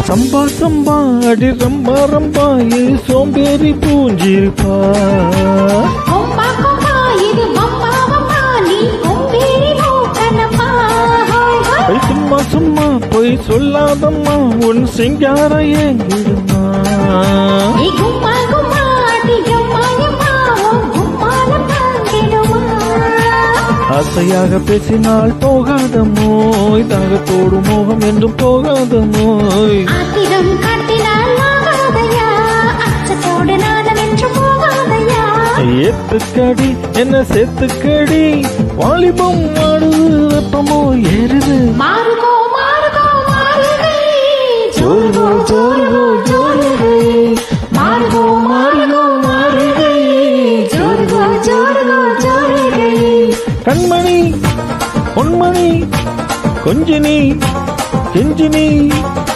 சம்பா சம்பா அடி ரம்பா ரம்பா இது சோம்பேறி பூஞ்சிருப்பா. சும்மா சும்மா போய் சொல்லாதம்மா உன் சிங்கார ஏங்கிடுமா. ஆசையாக பேசினால் போகாத மோய், தாகத்தோடு மோகம் என்றும் போகாத மோய். ஏத்துக்கடி என்ன சேர்த்துக்கடி, வாலிபம் மாடுது வெப்பமோ ஏறுது. ஜோருகோ ஜோருகோ ஜோருகை, மாறுகோ மாறுகோ மாறுகை, ஜோருகோ ஜோருகோ ஜோருகை. கண்மணி பொன்மணி கொஞ்சினி கெஞ்சினி